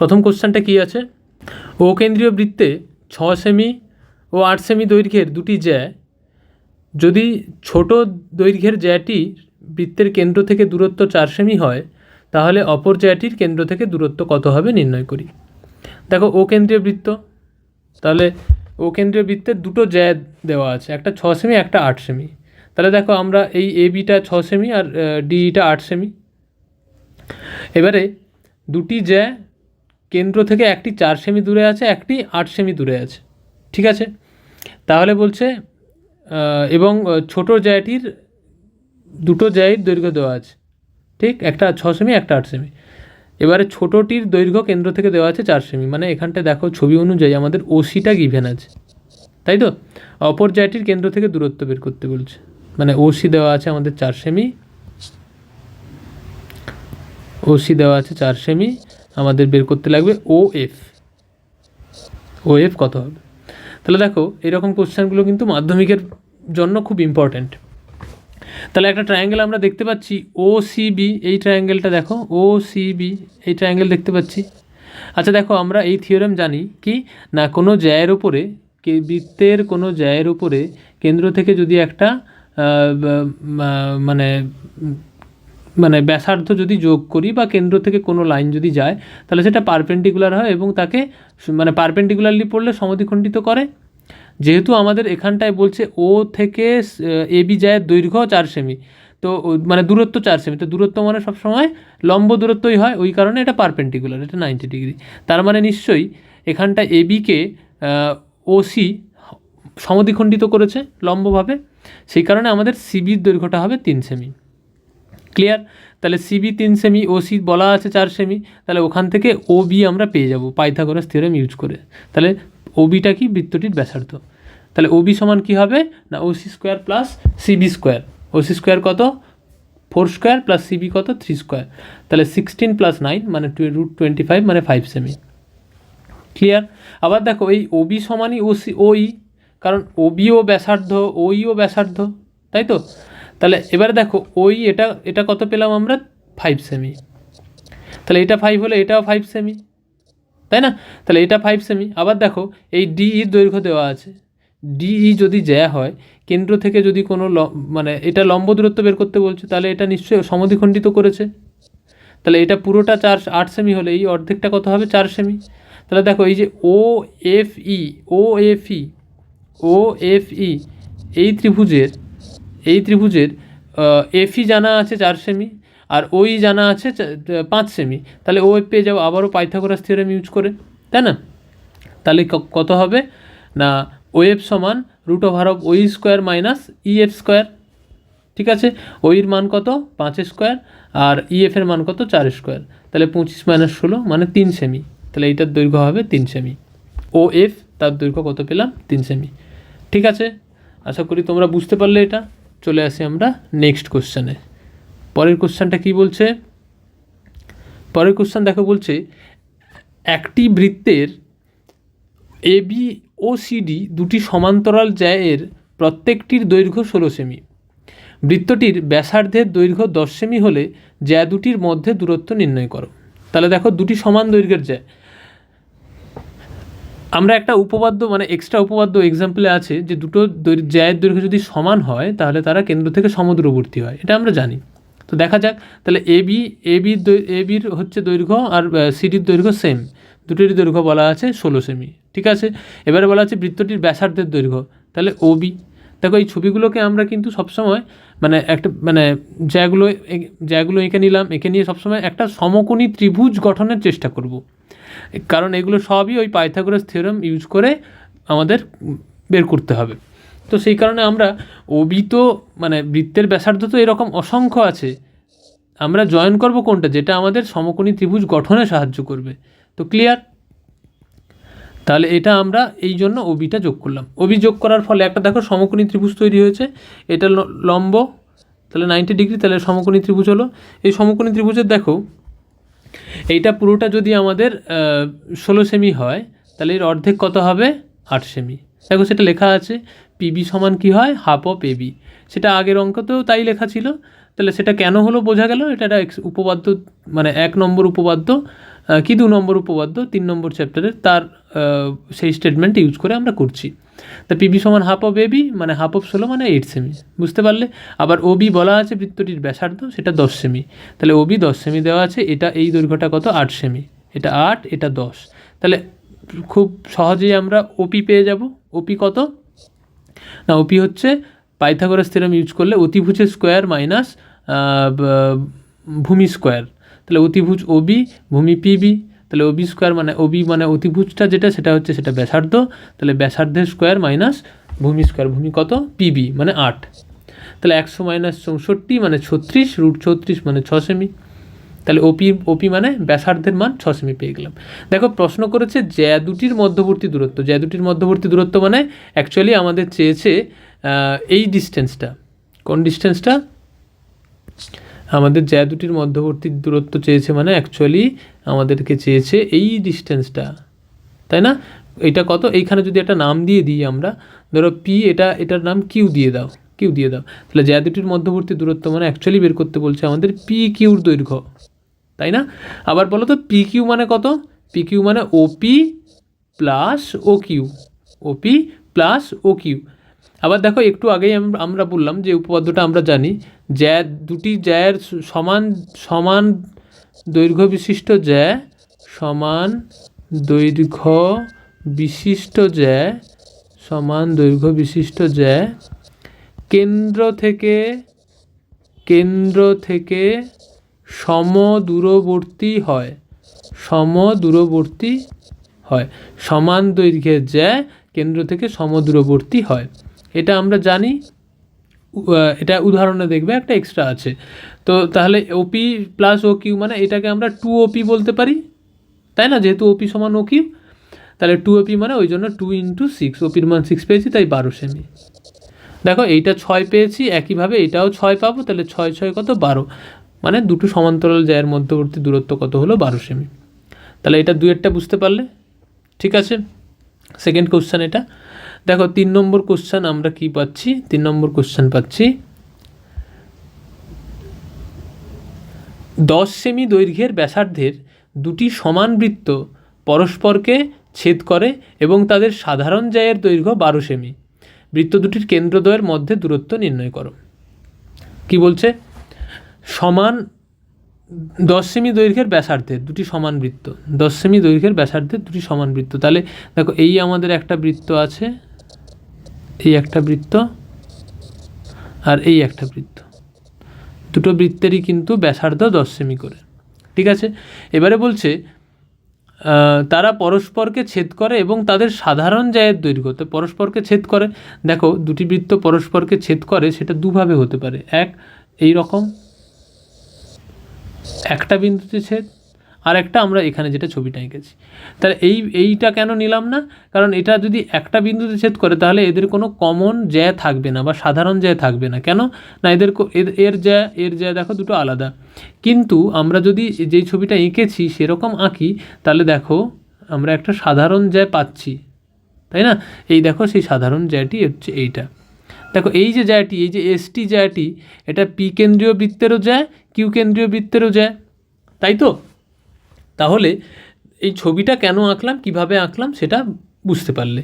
প্রথম কোশ্চেনটা কী আছে, ও কেন্দ্রীয় বৃত্তে 6 সেমি ও 8 সেমি দৈর্ঘ্যের দুটি জ্যা যদি ছোট দৈর্ঘ্যের জ্যাটি বৃত্তের কেন্দ্র থেকে দূরত্ব 4 সেমি হয়, তাহলে অপর জ্যাটির কেন্দ্র থেকে দূরত্ব কত হবে নির্ণয় করি। দেখো ও কেন্দ্রীয় বৃত্ত, তাহলে ও কেন্দ্রীয় বৃত্তের দুটো জ্যা দেওয়া আছে, একটা 6 সেমি একটা 8 সেমি। তাহলে দেখো আমরা এই এ বিটা 6 সেমি আর ডিটা 8 সেমি। এবারে দুটি জ্যা কেন্দ্র থেকে একটি 4 সেমি দূরে আছে, একটি 8 সেমি দূরে আছে, ঠিক আছে। তাহলে বলছে এবং ছোট জ্যাটির দুটো জ্যায়ের দৈর্ঘ্য দেওয়া আছে, ঠিক, একটা 6 সেমি একটা 8 সেমি। এবারে ছোটোটির দৈর্ঘ্য কেন্দ্র থেকে দেওয়া আছে 4 সেমি, মানে এখানটায় দেখো ছবি অনুযায়ী আমাদের ওসিটা গিভেন আছে, তাই তো। অপর জ্যাটির কেন্দ্র থেকে দূরত্ব বের করতে বলছে, মানে ওসি দেওয়া আছে আমাদের 4 সেমি, ওসি দেওয়া আছে 4 সেমি, আমাদের বের করতে লাগবে ওএফ। ওএফ কত হবে? তাহলে দেখো এরকম কোশ্চেনগুলো কিন্তু মাধ্যমিকের জন্য খুব ইম্পর্ট্যান্ট। তাহলে একটা ট্রায়াঙ্গেল আমরা দেখতে পাচ্ছি ও সিবি, এই ট্রায়াঙ্গেলটা দেখো ও সিবি, এই ট্রায়াঙ্গেল দেখতে পাচ্ছি। আচ্ছা দেখো আমরা এই থিওরেম জানি কি না, কোনো জ্যায়ের ওপরে বৃত্তের কোনো জ্যায়ের ওপরে কেন্দ্র থেকে যদি একটা মানে মানে ব্যাসার্ধ যদি যোগ করি বা কেন্দ্র থেকে কোনো লাইন যদি যায়, তাহলে সেটা পারপেন্ডিকুলার হয় এবং তাকে মানে পারপেন্ডিকুলারলি পড়লে সমদ্বিখণ্ডিত করে। যেহেতু আমাদের এখানটায় বলছে ও থেকে এ বি জায়ের দৈর্ঘ্য 4 সেমি, তো মানে দূরত্ব 4 সেমি, তো দূরত্ব মানে সবসময় লম্ব দূরত্বই হয়, ওই কারণে এটা পারপেন্ডিকুলার, এটা 90 ডিগ্রি। তার মানে নিশ্চয়ই এখানটা এ বিকে ওসি সমদ্বিখণ্ডিত করেছে লম্বভাবে, সেই কারণে আমাদের সিবির দৈর্ঘ্যটা হবে 3 সেমি। ক্লিয়ার? তাহলে সিবি 3 সেমি, ওসি বলা আছে 4 সেমি, তাহলে ওখান থেকে ও বি আমরা পেয়ে যাব পাইথাগোরাস থিওরেম ইউজ করে। তাহলে ওবিটা কি? বৃত্তটির ব্যাসার্ধ। তাহলে ওবি সমান কী হবে না, OC square plus CB square. OC square কত? 4 স্কোয়ার প্লাস সিবি কত? 3 স্কোয়ার। তাহলে 16 প্লাস 9 মানে √25 মানে 5 সেমি। ক্লিয়ার? আবার দেখো এই ওবি সমানই ওসি ওই, কারণ ওবিও ব্যাসার্ধ ওইও ব্যাসার্ধ, তাই তো। তাহলে এবারে দেখো ওই এটা কত পেলাম আমরা? 5 সেমি। তাহলে এটা 5 হলে এটাও 5 সেমি, তাই না? তাহলে এটা 5 সেমি। আবার দেখো এই ডিইর দৈর্ঘ্য দেওয়া আছে, ডিই যদি জ্যা হয় কেন্দ্র থেকে যদি কোনো মানে এটা লম্ব দূরত্ব বের করতে বলছে, তাহলে এটা নিশ্চয়ই সমদ্বিখণ্ডিত করেছে। তাহলে এটা পুরোটা 8 সেমি হলে এই অর্ধেকটা কত হবে? 4 সেমি। তাহলে দেখো এই যে ও এফ ই এই ত্রিভুজের এফই জানা আছে 4 সেমি আর ওই জানা আছে 5 সেমি। তাহলে ও পেয়ে যাবো আবারও পাইথাগোরাস থিওরেম ইউজ করে, তাই না? তাহলে কত হবে না, ওএফ সমান √ওই স্কোয়ার মাইনাস ইএফ স্কোয়ার, ঠিক আছে। ওইর মান কত? 5 স্কোয়ার, আর ইএফের মান কত? 4 স্কোয়ার। তাহলে 25 - 16 মানে 3 সেমি। তাহলে এইটার দৈর্ঘ্য হবে 3 সেমি। ও এফ তার দৈর্ঘ্য কত পেলাম? 3 সেমি। ঠিক আছে, আশা করি তোমরা বুঝতে পারলে এটা। চলে আসি আমরা নেক্সট কোশ্চেনে। পরের কোশ্চেনটা কী বলছে? পরের কোশ্চেন দেখো, বলছে একটি বৃত্তের এবি ও সিডি দুটি সমান্তরাল জ্যায়ের প্রত্যেকটির দৈর্ঘ্য 16 সেমি। বৃত্তটির ব্যাসার্ধের দৈর্ঘ্য 10 সেমি হলে জ্যা দুটির মধ্যে দূরত্ব নির্ণয় করো। তাহলে দেখো দুটি সমান দৈর্ঘ্যের জ্যা, আমরা একটা উপপাদ্য মানে এক্সট্রা উপপাদ্য এক্সাম্পলে আছে যে দুটো জ্যায়ের দৈর্ঘ্য যদি সমান হয় তাহলে তারা কেন্দ্র থেকে সমদূরবর্তী হয়, এটা আমরা জানি। তো দেখা যাক, তাহলে এবির হচ্ছে দৈর্ঘ্য আর সিডির দৈর্ঘ্য সেম, দুটোরই দৈর্ঘ্য বলা আছে 16 সেমি, ঠিক আছে। এবারে বলা আছে বৃত্তটির ব্যাসার্ধের দৈর্ঘ্য, তাহলে ওবি। দেখো এই ছবিগুলোকে আমরা কিন্তু সবসময় মানে একটা মানে জ্যাগুলো এঁকে নিলাম, এঁকে নিয়ে সবসময় একটা সমকোণী ত্রিভুজ গঠনের চেষ্টা করব, কারণ এগুলো সবই ওই পাইথাগোরাস থিওরেম ইউজ করে আমাদের বের করতে হবে। তো সেই কারণে আমরা ওবি তো মানে বৃত্তের ব্যাসার্ধ তো এরকম অসংখ্য আছে, আমরা জয়েন করব কোনটা যেটা আমাদের সমকোণী ত্রিভুজ গঠনে সাহায্য করবে। তো ক্লিয়ার? তাহলে এটা আমরা এই জন্য ওবিটা যোগ করলাম। ওবি যোগ করার ফলে একটা দেখো সমকোণী ত্রিভুজ তৈরি হয়েছে, এটা লম্ব, তাহলে 90 ডিগ্রি, তাহলে সমকোণী ত্রিভুজ হলো। এই সমকোণী ত্রিভুজের দেখো এইটা পুরোটা যদি আমাদের 16 সেমি হয় তাহলে এর অর্ধেক কত হবে? 8 সেমি। দেখো সেটা লেখা আছে পিবি সমান কী হয়? Half of AB. সেটা আগের অঙ্কতেও তাই লেখা ছিল, তো তাহলে সেটা কেন হলো বোঝা গেল, এটা একটা উপপাদ্য, মানে 1 নম্বর উপপাদ্য কি 2 নম্বর উপপাদ্য 3 নম্বর চ্যাপ্টারের, তার সেই স্টেটমেন্ট ইউজ করে আমরা করছি। তা পিবি সমান হাফ অফ এবি, মানে হাফ অফ 16 মানে 8 সেমি, বুঝতে পারলে। আবার ওবি বলা আছে বৃত্তটির ব্যাসার্ধ, সেটা 10 সেমি, তাহলে ওবি 10 সেমি দেওয়া আছে, এটা এই দৈর্ঘ্যটা কত 8 সেমি, এটা 8 এটা 10, তাহলে খুব সহজেই আমরা ওপি পেয়ে যাব। ওপি কত না, ওপি হচ্ছে পাইথাগোরাস থিওরেম ইউজ করলে অতিভুজের স্কোয়ার মাইনাস ভূমি স্কোয়ার, তাহলে অতিভুজ ওবি ভূমি পিবি, তাহলে ওবি স্কোয়ার মানে ওবি মানে অতিভুজটা যেটা সেটা হচ্ছে সেটা ব্যাসার্ধ, তাহলে ব্যাসার্ধের স্কোয়ার মাইনাস ভূমি স্কোয়ার, ভূমি কত পিবি মানে 8, তাহলে 100 মাইনাস 64 মানে 36, রুট 36 মানে 6 সেমি, তাহলে ওপি মানে ব্যাসার্ধের মান 6 সেমি পেয়ে গেলাম। দেখো প্রশ্ন করেছে জ্যা দুটির মধ্যবর্তী দূরত্ব, জ্যা দুটির মধ্যবর্তী দূরত্ব মানে অ্যাকচুয়ালি আমাদের চেয়েছে এই ডিস্টেন্সটা, কোন ডিস্টেন্সটা, আমাদের জ্যা দুটির মধ্যবর্তী দূরত্ব চেয়েছে, মানে অ্যাকচুয়ালি আমাদেরকে চেয়েছে এই ডিস্টেন্সটা, তাই না। এটা কত, এইখানে যদি একটা নাম দিয়ে দিই আমরা, ধরো পি, এটার নাম কিউ দিয়ে দাও, কিউ দিয়ে দাও, তাহলে জ্যা দুটির মধ্যবর্তী দূরত্ব মানে অ্যাকচুয়ালি বের করতে বলছে আমাদের পি কিউর দৈর্ঘ্য, তাই না। আবার বলো তো পি কিউ মানে কত, পি কিউ মানে ওপি প্লাস ও কিউ, ওপি প্লাস ও কিউ। আবার দেখো একটু আগেই আমরা বললাম যে উপপাদ্যটা আমরা জানি, জ্যা দুটি জ্যায়ের সমান সমান দৈর্ঘ্য বিশিষ্ট জ্যা, সমান দৈর্ঘ্য বিশিষ্ট জ্যা, সমান দৈর্ঘ্য বিশিষ্ট জ্যা কেন্দ্র থেকে সমদূরবর্তী হয়, সমদূরবর্তী হয়, সমান দৈর্ঘ্যের জ্যা কেন্দ্র থেকে সমদূরবর্তী হয়, এটা আমরা জানি। এটা উদাহরণে দেখবে একটা এক্সট্রা আছে। তো তাহলে ওপি প্লাস ও কিউ মানে এটাকে আমরা 2OP বলতে পারি, তাই না, যেহেতু ওপি সমান ও কিউ, তাহলে 2OP মানে ওই জন্য 2 × 6, ওপির মান 6 পেয়েছি, তাই 12 সেমি। দেখো এইটা 6 পেয়েছি, একইভাবে এটাও 6 পাবো, তাহলে 6 6 কত 12, মানে দুটো সমান্তরাল জ্যায়ের মধ্যবর্তী দূরত্ব কত হলো 12 সেমি। তাহলে এটা দুয়েরটা বুঝতে পারলে, ঠিক আছে। সেকেন্ড কোশ্চেন এটা দেখো, 3 নম্বর কোশ্চেন আমরা কি পাচ্ছি, 3 নম্বর কোশ্চেন পাচ্ছি 10 সেমি দৈর্ঘ্যের ব্যাসার্ধের দুটি সমান বৃত্ত পরস্পরকে ছেদ করে এবং তাদের সাধারণ জ্যায়ের দৈর্ঘ্য 12 সেমি, বৃত্ত দুটির কেন্দ্রদ্বয়ের মধ্যে দূরত্ব নির্ণয় করো। কি বলছে, সমান 10 সেমি দৈর্ঘ্যের ব্যাসার্ধের দুটি সমান বৃত্ত, 10 সেমি দৈর্ঘ্যের ব্যাসার্ধের দুটি সমান বৃত্ত, তাহলে দেখো এই আমাদের একটা বৃত্ত আছে, এই একটা বৃত্ত আর এই একটা বৃত্ত, দুটো বৃত্তেরই কিন্তু ব্যাসার্ধ 10 সেমি করে, ঠিক আছে। এবারে বলছে তারা পরস্পরকে ছেদ করে এবং তাদের সাধারণ জ্যায়ের দৈর্ঘ্য, তো পরস্পরকে ছেদ করে, দেখো দুটি বৃত্ত পরস্পরকে ছেদ করে সেটা দুভাবে হতে পারে, এক এই রকম একটা বিন্দুতে ছেদ, আর একটা আমরা এখানে যেটা ছবিটা এঁকেছি, তাহলে এইটা কেন নিলাম না, কারণ এটা যদি একটা বিন্দুতে ছেদ করে তাহলে এদের কোনো কমন জ্যা থাকবে না বা সাধারণ জ্যা থাকবে না, কেন না এর জ্যা দেখো দুটো আলাদা, কিন্তু আমরা যদি যেই ছবিটা এঁকেছি সেরকম আঁকি তাহলে দেখো আমরা একটা সাধারণ জ্যা পাচ্ছি, তাই না। এই দেখো সেই সাধারণ জ্যাটি হচ্ছে এইটা, দেখো এই যে জ্যাটি, এই যে এসটি জ্যাটি, এটা পি কেন্দ্রীয় বৃত্তেরও জ্যা, কিউ কেন্দ্রীয় বৃত্তেরও জ্যা, তাই তো। তাহলে এই ছবিটা কেন আঁকলাম, কিভাবে আঁকলাম সেটা বুঝতে পারলে।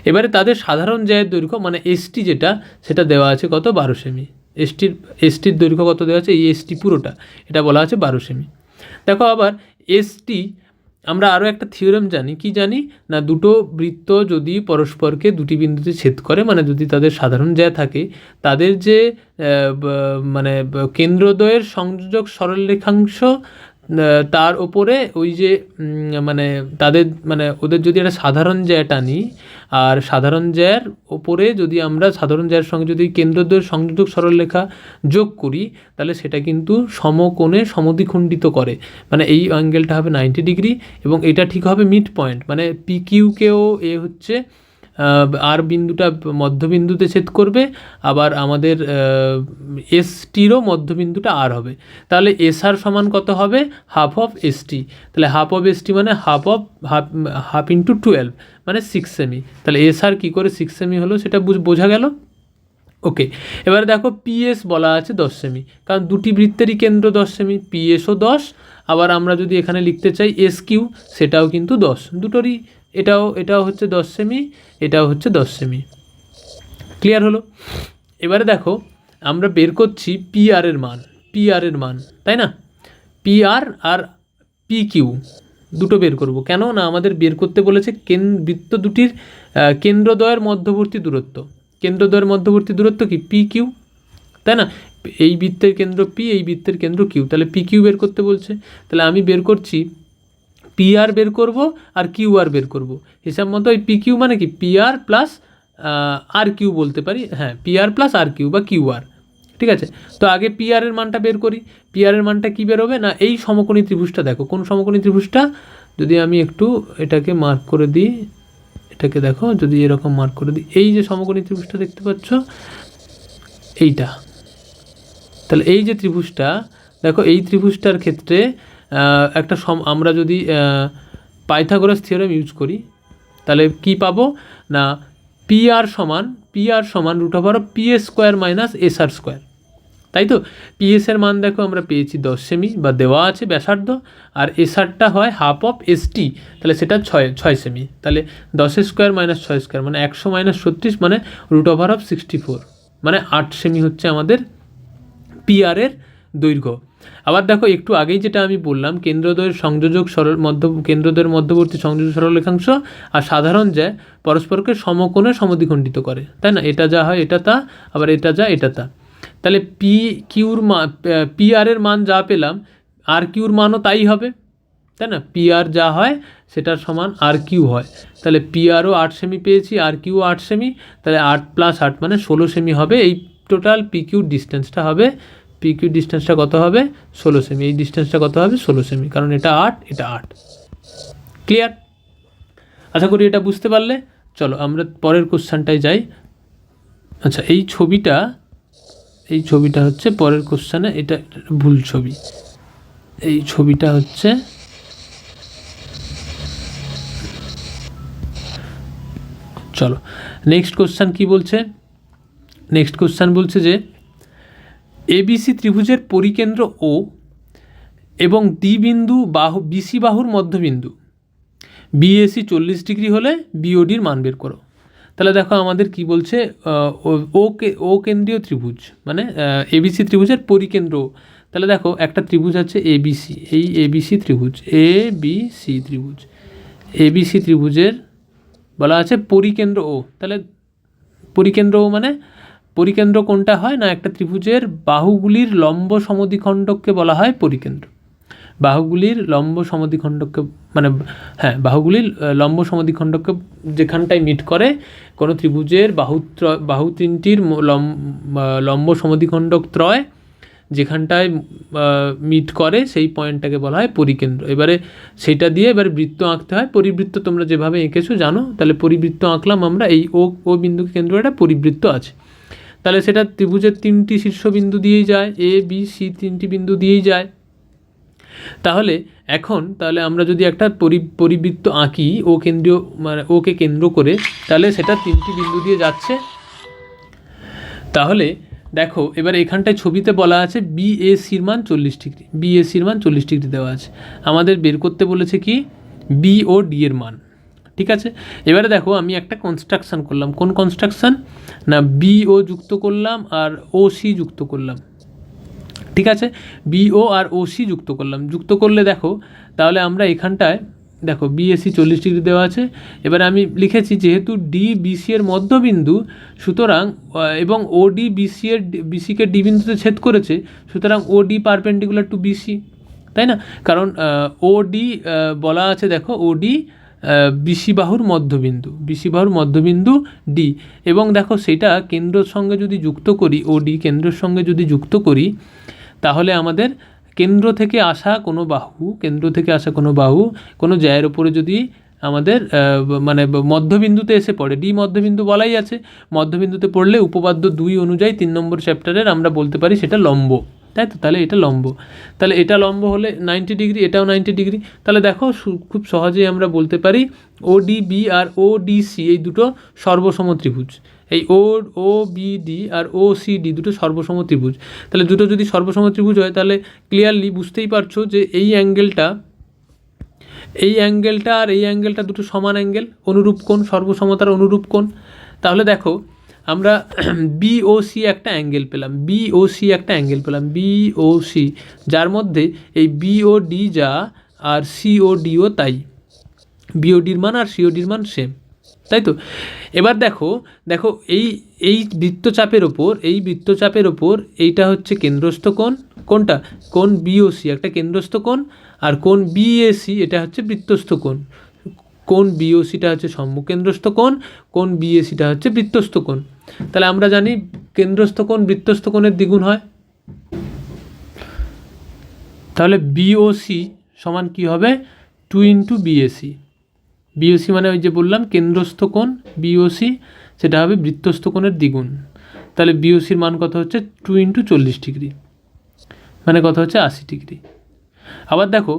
এবারে তাদের সাধারণ জ্যায়ের দৈর্ঘ্য মানে এসটি যেটা, সেটা দেওয়া আছে কত 12 সেমি, এসটির দৈর্ঘ্য কত দেওয়া আছে, এই এসটি পুরোটা এটা বলা আছে 12 সেমি। দেখো আবার এসটি আমরা আরও একটা থিওরেম জানি, কি জানি না, দুটো বৃত্ত যদি পরস্পরকে দুটি বিন্দুতে ছেদ করে, মানে যদি তাদের সাধারণ জ্যা থাকে, তাদের যে মানে কেন্দ্রদ্বয়ের সংযোজক সরলরেখাংশ তার ওপরে ওই যে মানে তাদের মানে ওদের যদি একটা সাধারণ জ্যা টানি, আর সাধারণ জ্যার ওপরে যদি আমরা সাধারণ জ্যার সঙ্গে যদি কেন্দ্রদ্বয়ের সংযোজক সরলরেখা যোগ করি তাহলে সেটা কিন্তু সমকোণে সমদ্বিখণ্ডিত করে, মানে এই অ্যাঙ্গেলটা হবে 90 ডিগ্রি এবং এটা ঠিক হবে মিড পয়েন্ট, মানে পিকিউকেও এ হচ্ছে আর বিন্দুটা মধ্যবিন্দুতে ছেদ করবে, আবার আমাদের এসটিরও মধ্যবিন্দুটা আর হবে, তাহলে এসআর সমান কত হবে, হাফ অফ এসটি, তাহলে হাফ অফ এসটি মানে হাফ ইন্টু 12 মানে 6 সেমি, তাহলে এসআর কী করে 6 সেমি হলো সেটা বোঝা গেল। ওকে, এবারে দেখো পিএস বলা আছে 10 সেমি, কারণ দুটি বৃত্তেরই কেন্দ্র 10 সেমি, পিএসও 10, আবার আমরা যদি এখানে লিখতে চাই এস কিউ সেটাও কিন্তু 10, দুটোরই এটাও হচ্ছে 10 সেমি, এটাও হচ্ছে 10 সেমি। ক্লিয়ার হলো? এবারে দেখো আমরা বের করছি পিআর এর মান, তাই না? পিআর আর পি কিউ দুটো বের করব, কেন না আমাদের বের করতে বলেছে বৃত্ত দুটির কেন্দ্রদ্বয়ের মধ্যবর্তী দূরত্ব কি? পি কিউ, তাই না? এই বৃত্তের কেন্দ্র পি, এই বৃত্তের কেন্দ্র কিউ, তাহলে পি কিউ বের করতে বলছে। তাহলে আমি বের করছি পি আর বের করব আর কিউ আর বের করব। হিসাব মতো এই পি কিউ মানে কি পি আর প্লাস আর কিউ বলতে পারি, হ্যাঁ পি আর প্লাস আর কিউ বা কিউ আর, ঠিক আছে? তো আগে পি আর এর মানটা বের করি। পি আর এর মানটা কী বেরোবে না, এই সমকোণী ত্রিভুজটা দেখো, কোন সমকোণী ত্রিভুজটা, যদি আমি একটু এটাকে মার্ক করে দিই, এটাকে দেখো যদি এরকম মার্ক করে দিই, এই যে সমকোণী ত্রিভুজটা দেখতে পাচ্ছ এইটা, তাহলে এই যে ত্রিভুজটা দেখো, এই ত্রিভুজটার ক্ষেত্রে একটা আমরা যদি পাইথাগোরাস থিওরেম ইউজ করি তাহলে কি পাবো না, পি আর সমান root over PS square minus S R square, তাই তো? পিএস এর মান দেখো আমরা পেয়েছি 10 সেমি বা দেওয়া আছে ব্যাসার্ধ, আর এস আরটা হয় হাফ অফ এস টি, তাহলে সেটা 6 সেমি, তাহলে 10 স্কোয়ার মাইনাস 6 স্কোয়ার মানে 100 মাইনাস 36 মানে রুট ওভার অফ 64, মানে 8 সেমি হচ্ছে আমাদের পিআর এর দৈর্ঘ্য। আবার দেখো একটু আগেই যেটা আমি বললাম, কেন্দ্রদ্বয়ের মধ্যবর্তী সংযোজক সরলরেখাংশ আর সাধারণ জ্যা পরস্পরকে সমকোণে সমদ্বিখণ্ডিত করে, তাই না? এটা যা হয় এটা তা, আবার এটা যা এটা তা। তাহলে পি আর এর মান যা পেলাম, আর কিউর মানও তাই হবে, তাই না? পি আর যা হয় সেটার সমান আর কিউ হয়, তাহলে পি আরও 8 সেমি পেয়েছি, আর কিউ 8 সেমি, তাহলে 8 + 8 মানে 16 সেমি হবে। এই টোটাল পি কিউ ডিস্টেন্সটা হবে, পি কিউ ডিস্টেন্সটা কত হবে? 16 সেমি। এই ডিস্টেন্সটা কত হবে? 16 সেমি, কারণ এটা 8 এটা 8। ক্লিয়ার? আশা করি এটা বুঝতে পারলে। চলো আমরা পরের কোশ্চেনটায় যাই। আচ্ছা, এই ছবিটা হচ্ছে পরের কোশ্চেনে, এটা ভুল ছবি। এই ছবিটা হচ্ছে, চলো নেক্সট কোশ্চেন কি বলছে। নেক্সট কোশ্চেন বলছে যে এবিসি ত্রিভুজের পরিকেন্দ্র ও এবং ডি বিন্দু বিসি বাহুর মধ্যবিন্দু বিএসি 40 ডিগ্রি হলে বিওডির মান বের করো। তাহলে দেখো আমাদের কি বলছে, ও কেন্দ্রীয় ত্রিভুজ মানে এবিসি ত্রিভুজের পরিকেন্দ্র। তাহলে দেখো একটা ত্রিভুজ আছে এবিসি, এই এবিসি ত্রিভুজের বলা আছে পরিকেন্দ্র ও। তাহলে পরিকেন্দ্র ও মানে পরিকেন্দ্র কোনটা হয় না, একটা ত্রিভুজের বাহুগুলির লম্ব সমদ্বিখণ্ডককে বলা হয় পরিকেন্দ্র। বাহুগুলির লম্ব সমদ্বিখণ্ডককে মানে বাহুগুলির লম্ব সমদ্বিখণ্ডককে যেখানটায় মিট করে কোনো ত্রিভুজের বাহু তিনটির লম্ব সমদ্বিখণ্ডক ত্রয় যেখানটায় মিট করে সেই পয়েন্টটাকে বলা হয় পরিকেন্দ্র। এবারে সেইটা দিয়ে এবারে বৃত্ত আঁকতে হয়। পরিবৃত্ত তোমরা যেভাবে এঁকেছো জানো, তাহলে পরিবৃত্ত আঁকলাম আমরা, এই ও বিন্দুকে কেন্দ্র একটা পরিবৃত্ত আছে, তাহলে সেটা ত্রিভুজের 3টি শীর্ষবিন্দু দিয়েই যায়, এ বি সি 3টি বিন্দু দিয়েই যায়। তাহলে আমরা যদি একটা পরিবৃত্ত আঁকি ও কেন্দ্রীয় মানে ওকে কেন্দ্র করে, তাহলে সেটা 3টি বিন্দু দিয়ে যাচ্ছে। তাহলে দেখো এবার এখানটায় ছবিতে বলা আছে বিএসির মান 40 ডিগ্রি, বিএসির মান 40 ডিগ্রি দেওয়া আছে। আমাদের বের করতে বলেছে কি বি ও ডি এর মান, ঠিক আছে? এবারে দেখো আমি একটা কনস্ট্রাকশান করলাম। কোন কনস্ট্রাকশান না, বিও যুক্ত করলাম আর ও সি যুক্ত করলাম, ঠিক আছে? বিও আর ও সি যুক্ত করলে দেখো তাহলে আমরা এখানটায় দেখো বিএসি 40 ডিগ্রি দেওয়া আছে। এবারে আমি লিখেছি যেহেতু ডি বিসি এর মধ্যবিন্দু, সুতরাং এবং ওডি বিসিকে ডি বিন্দুতে ছেদ করেছে, সুতরাং ওডি পারপেন্ডিকুলার টু বিসি, তাই না? কারণ ওডি বলা আছে, দেখো ওডি বিসি বাহুর মধ্যবিন্দু ডি, এবং দেখো সেটা কেন্দ্রের সঙ্গে যদি যুক্ত করি, ওডি কেন্দ্রের সঙ্গে যদি যুক্ত করি, তাহলে আমাদের কেন্দ্র থেকে আসা কোনো বাহু কোনো জায়ের ওপরে যদি আমাদের মানে মধ্যবিন্দুতে এসে পড়ে, ডি মধ্যবিন্দু বলাই আছে, মধ্যবিন্দুতে পড়লে উপপাদ্য 2 অনুযায়ী 3 নম্বর চ্যাপ্টারের আমরা বলতে পারি সেটা লম্ব, তাই তো? তাহলে এটা লম্ব, তাহলে এটা লম্ব হলে 90 ডিগ্রি, এটাও 90 ডিগ্রি। তাহলে দেখো খুব সহজেই আমরা বলতে পারি ওডিবি আর ওডিসি এই দুটো সর্বসম ত্রিভুজ। এই ওবিডি আর ওসিডি দুটো সর্বসম ত্রিভুজ। তাহলে দুটো যদি সর্বসম ত্রিভুজ হয় তাহলে ক্লিয়ারলি বুঝতেই পারছো যে এই অ্যাঙ্গেলটা আর এই অ্যাঙ্গেলটা দুটো সমান অ্যাঙ্গেল, অনুরূপ কোণ, সর্বসমতার অনুরূপ কোণ। তাহলে দেখো আমরা বিওসি একটা অ্যাঙ্গেল পেলাম, বিওসি, যার মধ্যে এই বিওডি যা আর সিওডিও তাই, বিওডির মান আর সিওডির মান সেম, তাই তো? এবার দেখো এই বৃত্তচাপের ওপর এইটা হচ্ছে কেন্দ্রস্থ কোণ, কোনটা? কোণ বিওসি একটা কেন্দ্রস্থ কোণ, আর কোণ বিএসি এটা হচ্ছে বৃত্তস্থ কোণ। কোণ বিওসিটা হচ্ছে সম্মুখকেন্দ্রস্থ কোণ, কোণ বিএসিটা হচ্ছে বৃত্তস্থ কোণ। তাহলে আমরা জানি কেন্দ্রস্থ কোণ বৃত্তস্থ কোণের দ্বিগুণ হয়। তাহলে বিওসি সমান কি হবে? 2 ইন্টু বিএসি। বিওসি মানে ওই যে বললাম কেন্দ্রস্থ কোণ, বিওসি সেটা হবে বৃত্তস্থ কোণের দ্বিগুণ। তাহলে বিওসির মান কত হচ্ছে? 2 ইন্টু 40 ডিগ্রি, মানে কত হচ্ছে? 80 ডিগ্রি। আবার দেখো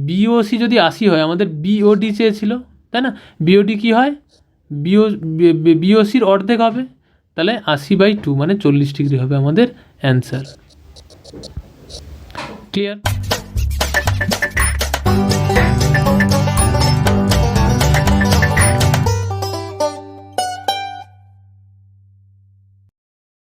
বিওসি যদি 80 হয়, আমাদের বিওডি চেয়েছিল, তাই না? বিওডি কী হয়? বিওসির অর্ধেক হবে, তাহলে 80/2 মানে 40 ডিগ্রি হবে আমাদের অ্যান্সার। ক্লিয়ার?